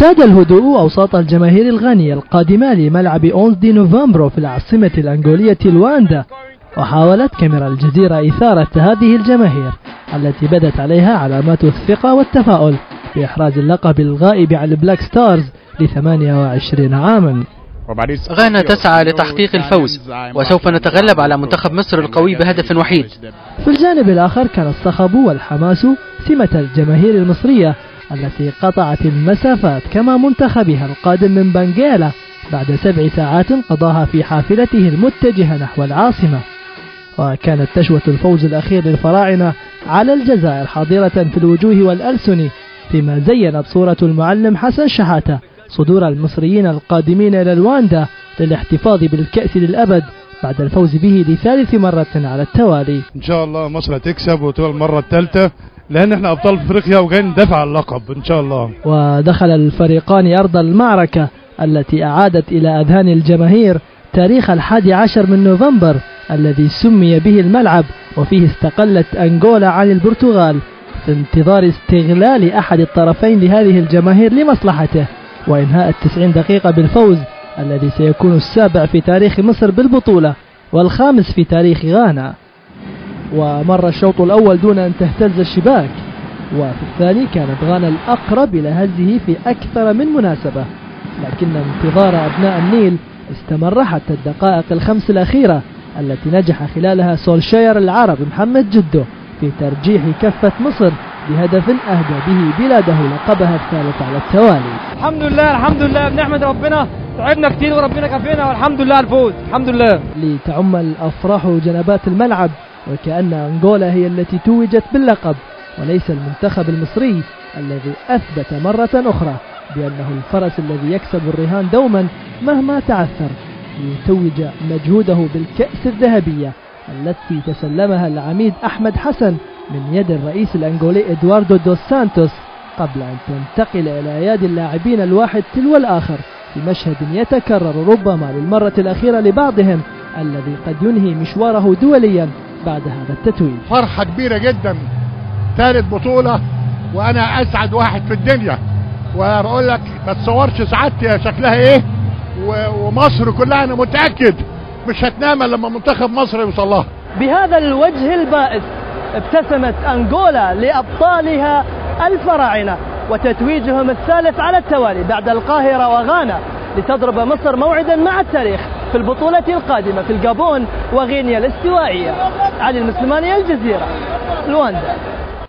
ساد الهدوء أوساط الجماهير الغانية القادمة لملعب 11 دي نوفمبر في العاصمة الأنغولية لواندا، وحاولت كاميرا الجزيرة إثارة هذه الجماهير التي بدت عليها علامات الثقة والتفاؤل بإحراز اللقب الغائب عن البلاك ستارز ل28 عاما. غانا تسعى لتحقيق الفوز، وسوف نتغلب على منتخب مصر القوي بهدف وحيد. في الجانب الآخر كان الصخب والحماس سمة الجماهير المصرية التي قطعت المسافات كما منتخبها القادم من بنغالا بعد 7 ساعات قضاها في حافلته المتجهة نحو العاصمة. وكانت تشوة الفوز الأخير للفراعنة على الجزائر حاضرة في الوجوه والألسن، فيما زينت صورة المعلم حسن شحاتة صدور المصريين القادمين إلى رواندا للاحتفاظ بالكأس للأبد بعد الفوز به ل3 مرة على التوالي. إن شاء الله مصر هتكسب وتبقى المرة الثالثة، لأن احنا أبطال أفريقيا وجايين ندافع على اللقب إن شاء الله. ودخل الفريقان أرض المعركة التي أعادت إلى أذهان الجماهير تاريخ 11 من نوفمبر الذي سمي به الملعب، وفيه استقلت أنغولا عن البرتغال في انتظار استغلال أحد الطرفين لهذه الجماهير لمصلحته، وإنهاء 90 دقيقة بالفوز الذي سيكون السابع في تاريخ مصر بالبطولة والخامس في تاريخ غانا. ومر الشوط الأول دون أن تهتز الشباك، وفي الثاني كانت غانا الأقرب إلى هزه في أكثر من مناسبة، لكن انتظار أبناء النيل استمر حتى الدقائق ال5 الأخيرة التي نجح خلالها سولشاير العرب محمد جدو في ترجيح كفة مصر بهدف أهدى به بلاده لقبها الثالث على التوالي. الحمد لله بنحمد ربنا، تعبنا كتير وربنا كفينا والحمد لله الفوز الحمد لله. لتعم الأفراح جنبات الملعب، وكأن أنغولا هي التي توجت باللقب وليس المنتخب المصري الذي أثبت مرة أخرى بأنه الفرس الذي يكسب الرهان دوما مهما تعثر، ليتوج مجهوده بالكأس الذهبية التي تسلمها العميد أحمد حسن من يد الرئيس الأنغولي إدواردو دوس سانتوس، قبل أن تنتقل إلى يد اللاعبين الواحد تلو الآخر في مشهد يتكرر ربما للمرة الأخيرة لبعضهم الذي قد ينهي مشواره دوليا بعد هذا التتويج. فرحة كبيرة جدا، ثالث بطولة وأنا أسعد واحد في الدنيا، وبقول لك ما تصورش سعادتي شكلها إيه، ومصر كلها أنا متأكد مش هتنام لما منتخب مصر يوصل لها. بهذا الوجه البائس ابتسمت أنغولا لأبطالها الفراعنة وتتويجهم الثالث على التوالي بعد القاهرة وغانا، لتضرب مصر موعدا مع التاريخ في البطولة القادمة في الجابون وغينيا الاستوائية. علي المسلماني، الجزيرة، لواندا.